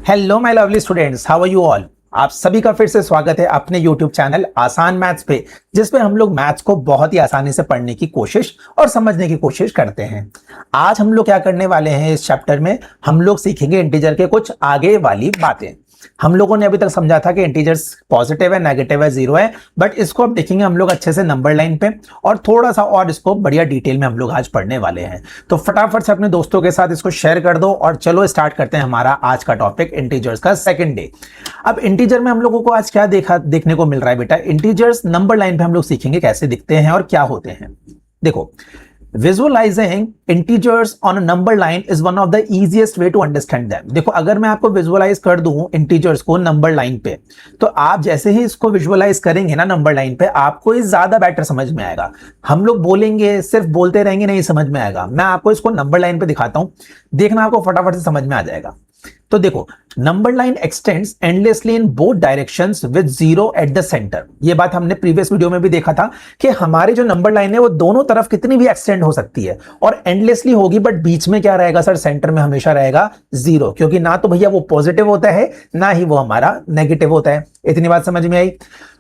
Hello my lovely students, how are you all. आप सभी का फिर से स्वागत है अपने यूट्यूब चैनल आसान मैथ्स पे, जिसपे हम लोग मैथ्स को बहुत ही आसानी से पढ़ने की कोशिश और समझने की कोशिश करते हैं। आज हम लोग क्या करने वाले हैं, इस चैप्टर में हम लोग सीखेंगे इंटीजर के कुछ आगे वाली बातें। हम लोगों ने अभी तक समझा था कि इंटीजर्स पॉजिटिव है, नेगेटिव है, जीरो है, बट इसको अब देखेंगे हम लोग अच्छे से नंबर लाइन पे, और थोड़ा सा और इसको बढ़िया डिटेल में हम लोग आज पढ़ने वाले हैं। तो फटाफट से अपने दोस्तों के साथ इसको शेयर कर दो और चलो स्टार्ट करते हैं हमारा आज का टॉपिक, इंटीजर्स का सेकंड डे। अब इंटीजर में हम लोगों को आज क्या देखने को मिल रहा है बेटा, इंटीजर्स नंबर लाइन पे हम लोग सीखेंगे कैसे दिखते हैं और क्या होते हैं। देखो, Visualizing integers on a number line is one of the easiest way to understand them। देखो, अगर मैं आपको विजुअलाइज कर दूं इंटीजर्स को नंबर लाइन पे, तो आप जैसे ही इसको विजुअलाइज करेंगे ना नंबर लाइन पे, आपको ये ज्यादा बेटर समझ में आएगा। हम लोग बोलेंगे, सिर्फ बोलते रहेंगे, नहीं समझ में आएगा। मैं आपको इसको नंबर लाइन पे दिखाता हूं, देखना आपको फटाफट से समझ में आ जाएगा। तो देखो, number line x tends endlessly in both directions with zero at the centre. ये बात हमने प्रीवियस वीडियो में भी देखा था कि हमारी जो नंबर लाइन है वो दोनों तरफ कितनी भी एक्सटेंड हो सकती है और एंडलेसली होगी, बट बीच में क्या रहेगा सर, सेंटर में हमेशा रहेगा जीरो, क्योंकि ना तो भैया वो पॉजिटिव होता है ना ही वो हमारा नेगेटिव होता है। इतनी बात समझ में आई।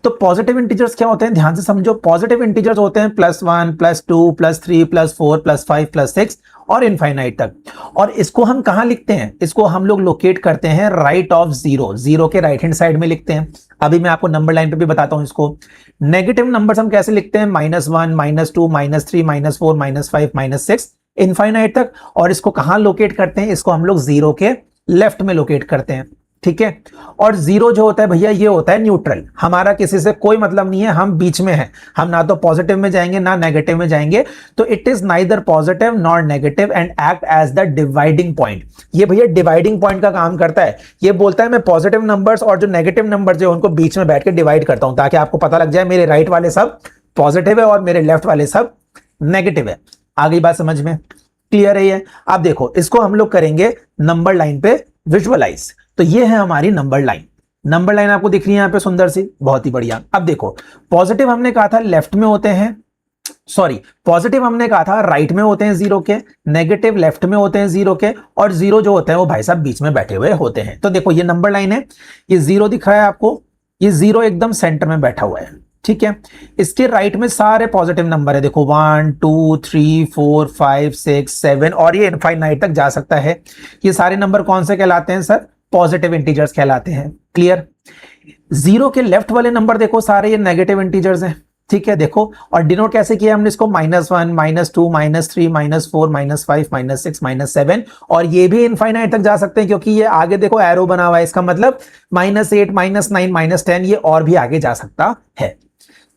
तो पॉजिटिव इंटीजर्स क्या होते हैं, ध्यान से समझो। पॉजिटिव इंटीजर्स होते हैं +1, +2, +3, +4, +5, +6 और इनफाइनाइट तक। और इसको हम कहां लिखते हैं, इसको हम लोग लोकेट करते हैं राइट ऑफ जीरो, जीरो के राइट हैंड साइड में लिखते हैं। अभी मैं आपको नंबर लाइन पे भी बताता हूं इसको। नेगेटिव नंबर्स हम कैसे लिखते हैं, -1, -2, -3, -4, -5, -6 इनफाइनाइट तक। और इसको कहां लोकेट करते हैं, इसको हम लोग जीरो के लेफ्ट में लोकेट करते हैं, ठीक है। और जीरो जो होता है भैया, ये होता है न्यूट्रल, हमारा किसी से कोई मतलब नहीं है, हम बीच में हैं, हम ना तो पॉजिटिव में जाएंगे ना नेगेटिव में जाएंगे। तो it is neither positive nor negative and act as the dividing point. ये भैया डिवाइडिंग पॉइंट का काम करता है। ये बोलता है मैं पॉजिटिव नंबर्स और जो नेगेटिव नंबर्स जो उनको बीच में बैठ के डिवाइड करता हूं, ताकि आपको पता लग जाए मेरे राइट वाले सब पॉजिटिव है और मेरे लेफ्ट वाले सब नेगेटिव है। आ गई बात समझ में, क्लियर है ये। अब देखो, इसको हम लोग करेंगे नंबर लाइन पे विजुअलाइज। तो ये है हमारी नंबर लाइन। नंबर लाइन आपको दिख रही है यहाँ पे सुंदर सी, बहुत ही बढ़िया। अब देखो, पॉजिटिव हमने कहा था लेफ्ट में होते हैं, सॉरी पॉजिटिव हमने कहा था राइट में होते हैं जीरो के, नेगेटिव लेफ्ट में होते हैं जीरो के, और जीरो जो होते हैं वो भाई साहब बीच में बैठे हुए होते हैं। तो देखो, ये नंबर लाइन है, ये जीरो दिख रहा है आपको, ये जीरो एकदम सेंटर में बैठा हुआ है, ठीक है। इसके राइट में सारे पॉजिटिव नंबर है, देखो 1 2 3 4 5 6 7 और ये इनफाइनाइट तक जा सकता है। ये सारे नंबर कौन से कहलाते हैं सर, पॉजिटिव इंटीजर्स कहलाते हैं, क्लियर। जीरो के लेफ्ट वाले नंबर देखो, सारे ये नेगेटिव इंटीजर्स हैं, ठीक है। देखो, और डिनोट कैसे किया हमने इसको, -1 -2 -3 -4 -5 -6 -7, और ये भी इनफाइनाइट तक जा सकते हैं, क्योंकि ये आगे देखो एरो बना हुआ है, इसका मतलब -8 -9 -10 ये और भी आगे जा सकता है,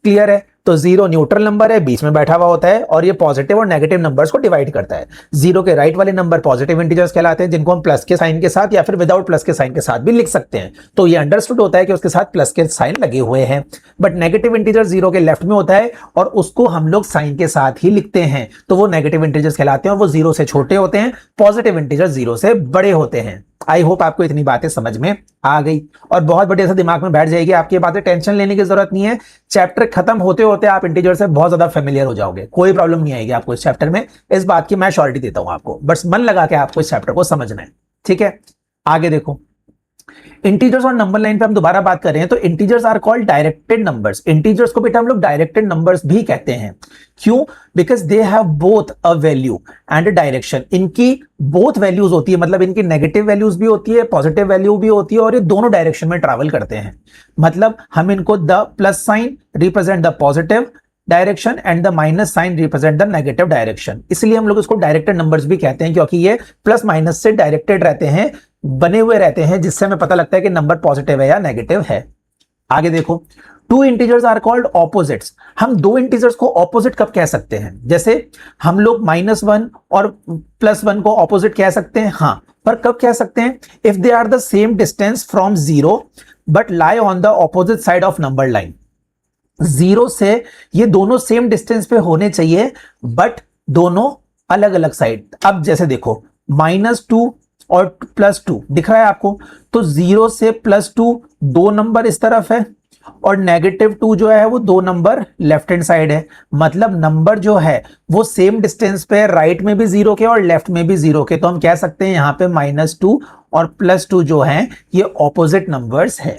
क्लियर है। तो जीरो न्यूट्रल नंबर है, बीच में बैठा हुआ होता है, और ये पॉजिटिव और नेगेटिव नंबर्स को डिवाइड करता है। जीरो के राइट वाले नंबर पॉजिटिव इंटीजर्स कहलाते हैं, जिनको हम प्लस के साइन के साथ या फिर विदाउट प्लस के साइन के साथ भी लिख सकते हैं। तो ये अंडरस्टूड होता है कि उसके साथ प्लस के साइन लगे हुए हैं। बट नेगेटिव इंटीजर जीरो के लेफ्ट में होता है और उसको हम लोग साइन के साथ ही लिखते हैं, तो वो नेगेटिव इंटीजर्स कहलाते हैं और वो जीरो से छोटे होते हैं, पॉजिटिव इंटीजर जीरो से बड़े होते हैं। आई होप आपको इतनी बातें समझ में आ गई और बहुत बढ़िया से दिमाग में बैठ जाएगी आपकी बातें। टेंशन लेने की जरूरत नहीं है, चैप्टर खत्म होते होते आप इंटीजर से बहुत ज्यादा फेमिलियर हो जाओगे, कोई प्रॉब्लम नहीं आएगी आपको इस चैप्टर में, इस बात की मैं श्योरिटी देता हूं आपको। बस मन लगा के आपको इस चैप्टर को समझना है, ठीक है। आगे देखो, इंटीजर्स और नंबर लाइन पे हम दोबारा बात कर रहे हैं। तो integers are called directed numbers. Integers को बेटा हम लोग डायरेक्टेड नंबर्स भी कहते हैं। क्यों? Because they have both a value and a direction. इनकी बोथ वैल्यूज होती है, मतलब इनकी नेगेटिव वैल्यूज भी होती है, पॉजिटिव वैल्यू भी होती है, और ये दोनों डायरेक्शन में ट्रैवल करते हैं। मतलब हम इनको the plus sign represent the positive direction and the minus sign represent the negative direction. इसलिए हम लोग इसको डायरेक्टेड नंबर्स भी कहते हैं, क्योंकि ये प्लस माइनस से डायरेक्टेड रहते हैं, बने हुए रहते हैं, जिससे हमें पता लगता है कि नंबर पॉजिटिव है या नेगेटिव है। आगे देखो, two integers are called opposites. हम दो इंटीजर्स को ऑपोजिट कब कह सकते हैं, जैसे हम लोग -1 और +1 को ऑपोजिट कह सकते हैं, हाँ, पर कब कह सकते हैं, if they are the same distance from zero but lie on the opposite side of number line. Zero से ये दोनों सेम डिस्टेंस पे होने चाहिए, बट दोनों अलग अलग साइड। अब जैसे देखो, -2 और +2 दिख रहा है आपको, तो जीरो से +2 दो नंबर इस तरफ है और -2 जो है वो 2 नंबर लेफ्ट हैंड साइड है, मतलब नंबर जो है वो सेम डिस्टेंस पे राइट में भी 0 के और लेफ्ट में भी 0 के, तो हम कह सकते हैं यहाँ पे -2 और +2 जो है ये ऑपोजिट नंबर्स है।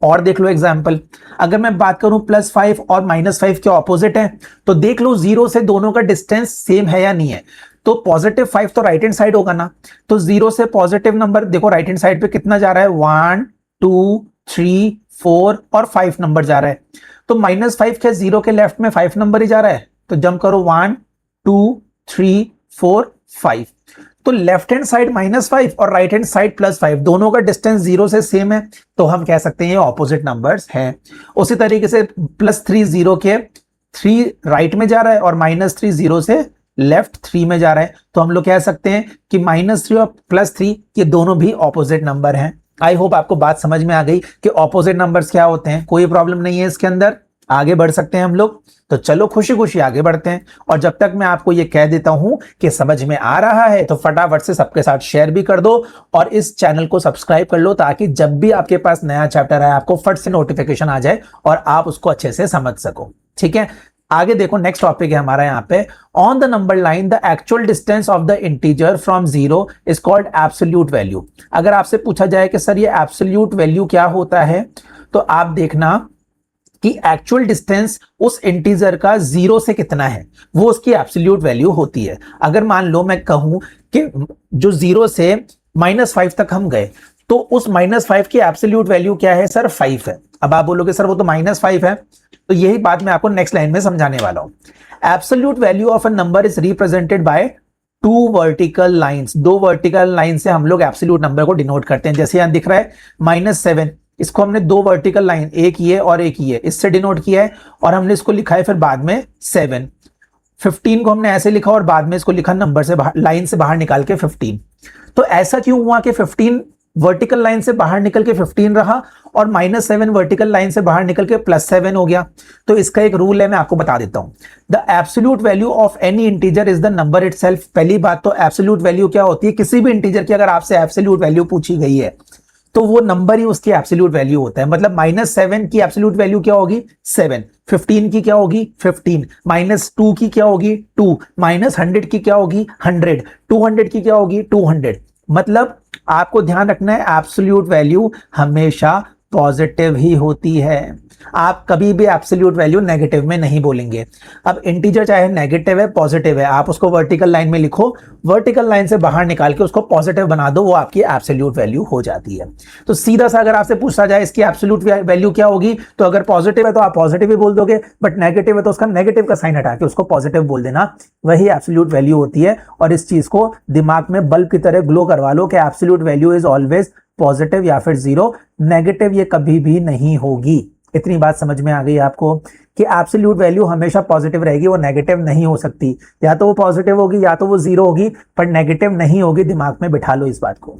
और देख लो एग्जाम्पल, अगर मैं बात करूं +5 और -5 के ऑपोजिट है, तो देख लो 0 से दोनों का डिस्टेंस सेम है या नहीं है। तो +5 तो राइट हैंड साइड होगा ना, तो 0 से पॉजिटिव नंबर देखो राइट हैंड साइड पे कितना जा रहा है, 1 2 3 4 और 5 नंबर जा रहा है। तो -5 के 0 के लेफ्ट में 5 नंबर ही जा रहा है, तो जंप करो 1 2 3 4 5। तो लेफ्ट हैंड साइड -5 और राइट हैंड साइड +5 दोनों का डिस्टेंस 0 से सेम है, तो हम कह सकते हैं ये ऑपोजिट नंबर्स हैं। उसी तरीके से +3 0 के 3 राइट में जा रहा है और -3 0 से लेफ्ट 3 में जा रहा है, तो हम लोग कह सकते हैं कि -3 और +3 ये दोनों भी ऑपोजिट नंबर हैं। आई होप आपको बात समझ में आ गई कि ऑपोजिट नंबर्स क्या होते हैं, कोई प्रॉब्लम नहीं है इसके अंदर, आगे बढ़ सकते हैं हम लोग। तो चलो खुशी खुशी आगे बढ़ते हैं। और जब तक मैं आपको ये कह देता हूं कि समझ में आ रहा है, तो फटाफट से सबके साथ शेयर भी कर दो और इस चैनल को सब्सक्राइब कर लो, ताकि जब भी आपके पास नया चैप्टर आए आपको फट से नोटिफिकेशन आ जाए और आप उसको अच्छे से समझ सको। ठीक है, आगे देखो नेक्स्ट टॉपिक है हमारा यहाँ पे, on the number line the actual distance of the integer from 0 is called absolute value. अगर आपसे पूछा जाए कि सर ये एब्सोल्यूट वैल्यू क्या होता है, तो आप देखना कि एक्चुअल डिस्टेंस उस इंटीजर का 0 से कितना है, वो उसकी एब्सोल्यूट वैल्यू होती है। अगर मान लो मैं कहूं कि जो 0 से -5 तक हम गए, तो उस -5 की एब्सोल्यूट वैल्यू क्या है सर, 5 है। अब आप बोलोगे सर वो तो -5 है, तो यही बात मैं आपको नेक्स्ट लाइन में समझाने वाला हूं। Absolute value of a number is represented by 2 vertical lines. 2 vertical line से हम लोग एब्सोल्यूट नंबर को डिनोट करते हैं। जैसे यहां दिख रहा है -7, इसको हमने 2 वर्टिकल लाइन, एक ये और एक ये, इससे डिनोट किया है और हमने इसको लिखा है फिर बाद में 7। 15 को हमने ऐसे लिखा और बाद में इसको लिखा नंबर से बाहर, लाइन से बाहर निकाल के 15। तो ऐसा क्यों हुआ कि 15 वर्टिकल लाइन से बाहर निकल के 15 रहा और -7 वर्टिकल लाइन से बाहर निकल के +7 हो गया? तो इसका एक रूल है, मैं आपको बता देता हूं। The absolute value of any integer is the number itself. पहली बात तो एब्सोल्यूट वैल्यू क्या होती है, किसी भी इंटीजर की अगर आपसे एब्सोल्यूट वैल्यू पूछी गई है तो वो नंबर ही उसकी एब्सोल्यूट वैल्यू होता है। मतलब -7 की एब्सोल्यूट वैल्यू क्या होगी, 7। 15 की क्या होगी, 15। -2 की क्या होगी, 2। -100 की क्या होगी, 100। 200 की क्या होगी, 200। मतलब आपको ध्यान रखना है, एब्सोल्यूट वैल्यू हमेशा पॉजिटिव ही होती है। आप कभी भी एब्सोल्यूट वैल्यू नेगेटिव में नहीं बोलेंगे। अब इंटीजर चाहे नेगेटिव है पॉजिटिव है, आप उसको वर्टिकल लाइन में लिखो, वर्टिकल लाइन से बाहर निकाल के उसको पॉजिटिव बना दो, वो आपकी एब्सोल्यूट वैल्यू हो जाती है। तो सीधा सा अगर आपसे पूछा जाए इसकी एब्सोल्यूट वैल्यू क्या होगी, तो अगर पॉजिटिव है तो आप पॉजिटिव ही बोल दोगे, बट नेगेटिव है तो उसका नेगेटिव का साइन हटा के उसको पॉजिटिव बोल देना, वही एब्सोल्यूट वैल्यू होती है। और इस चीज को दिमाग में बल्ब की तरह ग्लो करवा लो कि absolute value is always positive या फिर 0, नेगेटिव ये कभी भी नहीं होगी। इतनी बात समझ में आ गई आपको कि एब्सोल्यूट वैल्यू हमेशा पॉजिटिव रहेगी, वो नेगेटिव नहीं हो सकती। या तो वो पॉजिटिव होगी या तो वो 0 होगी, पर नेगेटिव नहीं होगी। दिमाग में बिठा लो इस बात को।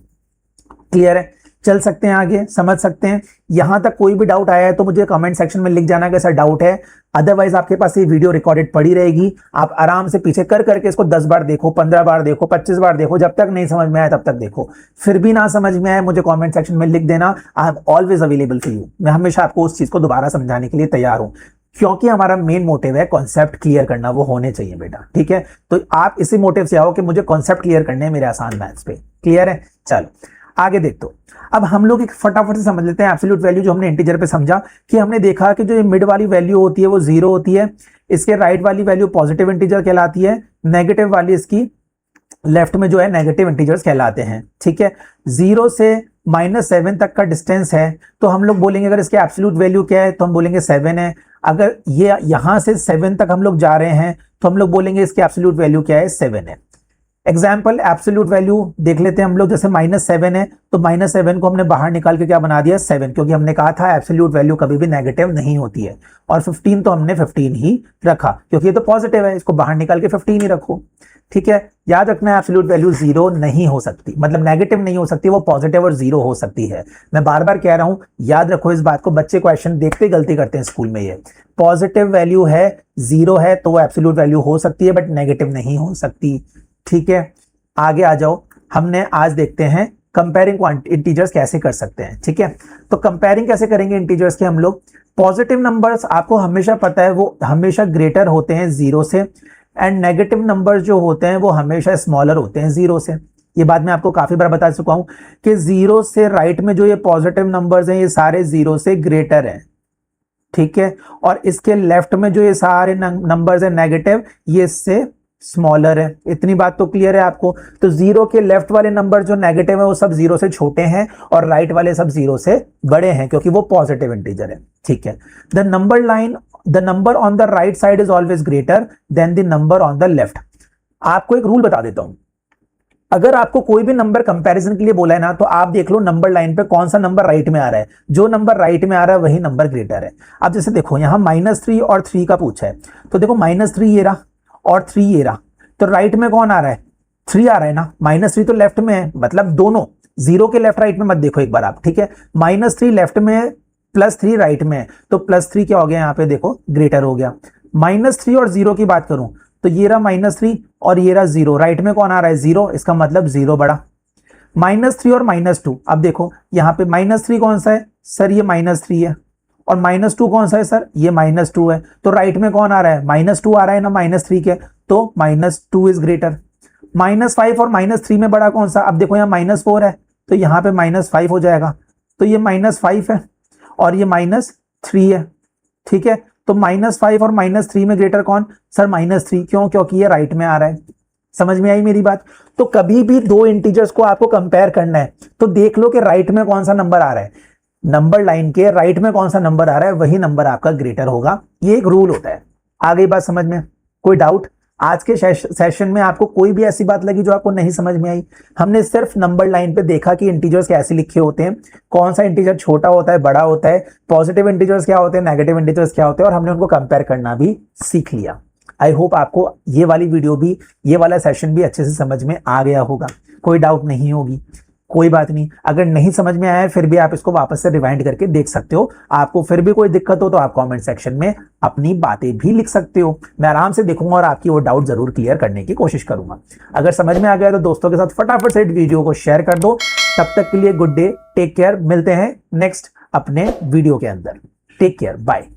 क्लियर है? चल सकते हैं आगे, समझ सकते हैं। यहां तक कोई भी डाउट आया है तो मुझे कमेंट सेक्शन में लिख जाना कि सर डाउट है। अदरवाइज आपके पास ये वीडियो रिकॉर्डेड पड़ी रहेगी, आप आराम से पीछे कर करके इसको 10 बार देखो, 15 बार देखो, 25 बार देखो, जब तक नहीं समझ में आए तब तक देखो। फिर भी ना समझ में आए मुझे कमेंट सेक्शन में लिख देना, I am always available for you. मैं हमेशा आपको उस चीज को दोबारा समझाने के लिए तैयार हूं, क्योंकि हमारा मेन मोटिव है कॉन्सेप्ट क्लियर करना, वो होने चाहिए बेटा। ठीक है, तो आप इसी मोटिव से आओ कि मुझे कॉन्सेप्ट क्लियर करने हैं मेरे आसान मैथ्स पे। क्लियर है? चलो आगे देख। तो अब हम लोग एक फटाफट से समझ लेते हैं एब्सोल्यूट वैल्यू। जो हमने इंटीजर पे समझा कि हमने देखा कि जो ये मिड वाली वैल्यू होती है वो 0 होती है, इसके राइट वाली वैल्यू पॉजिटिव इंटीजर कहलाती है, नेगेटिव वाली इसकी लेफ्ट में जो है नेगेटिव इंटीजर्स कहलाते हैं। ठीक है, 0 से -7 तक का डिस्टेंस है, तो हम लोग बोलेंगे अगर इसके एब्सोल्यूट वैल्यू क्या है तो हम बोलेंगे 7 है। अगर ये यहां से 7 तक हम लोग जा रहे हैं तो हम लोग बोलेंगे इसकी एब्सोल्यूट वैल्यू क्या है, 7 है। एग्जाम्पल एब्सोल्यूट वैल्यू देख लेते हैं हम लोग। जैसे -7 है तो -7 को हमने बाहर निकाल के क्या बना दिया, 7, क्योंकि हमने कहा था एब्सोल्यूट वैल्यू कभी भी नेगेटिव नहीं होती है। और 15 तो हमने 15 ही रखा क्योंकि ये तो पॉजिटिव है, इसको बाहर निकाल के 15 ही रखो। ठीक है, याद रखना है एब्सोल्यूट वैल्यू 0 नहीं हो सकती, मतलब नेगेटिव नहीं हो सकती, वो पॉजिटिव और 0 हो सकती है। मैं बार बार कह रहा हूं, याद रखो इस बात को। बच्चे क्वेश्चन देखते गलती करते हैं स्कूल में। ये पॉजिटिव वैल्यू है, 0 है, तो वो एब्सोल्यूट वैल्यू हो सकती है, बट नेगेटिव नहीं हो सकती। ठीक है, आगे आ जाओ। हमने आज देखते हैं कंपेयरिंग इंटीजर्स कैसे कर सकते हैं, ठीक है। तो कंपेयरिंग कैसे करेंगे इंटीजर्स के हम लोग, पॉजिटिव नंबर्स आपको हमेशा पता है वो हमेशा ग्रेटर होते हैं जीरो से, एंड नेगेटिव नंबर्स जो होते हैं वो हमेशा स्मॉलर होते हैं जीरो से। ये बात मैं आपको काफी बार बता चुका हूं कि जीरो से राइट में जो ये पॉजिटिव नंबर्स हैं ये सारे जीरो से ग्रेटर हैं, ठीक है। और इसके लेफ्ट में जो ये सारे नंबर्स हैं नेगेटिव, ये इससे स्मॉलर है। इतनी बात तो क्लियर है आपको। तो जीरो के लेफ्ट वाले नंबर जो नेगेटिव है वो सब जीरो से छोटे हैं और राइट वाले सब जीरो से बड़े हैं, क्योंकि वो पॉजिटिव इंटीजर है, ठीक है। The number on the right side is always greater than the number on the left. आपको एक रूल बता देता हूं, अगर आपको कोई भी नंबर कंपैरिजन के लिए बोला है ना, तो आप देख लो नंबर लाइन पे कौन सा नंबर राइट में आ रहा है। जो नंबर राइट में आ रहा है वही नंबर ग्रेटर है। अब जैसे देखो यहां -3 और 3 का पूछा है, तो देखो -3 ये रहा और 3 ये रहा, तो राइट में कौन आ रहा है, 3 आ रहा है ना। -3 तो लेफ्ट में है, मतलब दोनों जीरो के लेफ्ट राइट में मत देखो एक बार आप, ठीक है। -3 लेफ्ट में है, +3 राइट में है, तो +3 क्या हो गया यहाँ पे देखो ग्रेटर हो गया। -3 और 0 की बात करूं तो ये रहा -3 और ये रहा 0, राइट में कौन आ रहा है 0, इसका मतलब 0 बड़ा। -3 और -2, अब देखो यहाँ पे -3 कौन सा है सर, ये -3 है, और -2 कौन सा है सर, ये -2 है। तो राइट में कौन आ रहा है, -2 आ रहा है ना -3 के, तो -2 इज ग्रेटर। -5 और -3 में बड़ा कौन सा, अब देखो यहाँ -4 है, तो यहाँ पे -5 हो जाएगा, तो ये -5 है और ये -3 है, ठीक है। तो -5 और -3 में ग्रेटर कौन सर, -3, क्यों, क्योंकि ये राइट में आ रहा है। समझ में आई मेरी बात। तो कभी भी दो इंटीजर्स को आपको कंपेयर करना है तो देख लो कि राइट में कौन सा नंबर आ रहा है, नंबर लाइन के राइट में कौन सा नंबर आ रहा है वही नंबर आपका ग्रेटर होगा। ये एक रूल होता है। आ गई बात समझ में, कोई डाउट। आज के सेशन में आपको कोई भी ऐसी बात लगी जो आपको नहीं समझ में आई, हमने सिर्फ नंबर लाइन पे देखा कि इंटीजर्स कैसे लिखे होते हैं, कौन सा इंटीजर छोटा होता है बड़ा होता है, पॉजिटिव इंटीजर्स क्या होते हैं नेगेटिव इंटीजर्स क्या होते हैं, और हमने उनको कंपेयर करना भी सीख लिया। आई होप आपको ये वाली वीडियो भी, ये वाला सेशन भी अच्छे से समझ में आ गया होगा, कोई डाउट नहीं होगी। कोई बात नहीं, अगर नहीं समझ में आया है फिर भी आप इसको वापस से रिवाइंड करके देख सकते हो। आपको फिर भी कोई दिक्कत हो तो आप कमेंट सेक्शन में अपनी बातें भी लिख सकते हो, मैं आराम से देखूंगा और आपकी वो डाउट जरूर क्लियर करने की कोशिश करूंगा। अगर समझ में आ गया तो दोस्तों के साथ फटाफट से वीडियो को शेयर कर दो। तब तक के लिए गुड डे, टेक केयर, मिलते हैं नेक्स्ट अपने वीडियो के अंदर। Take care, bye.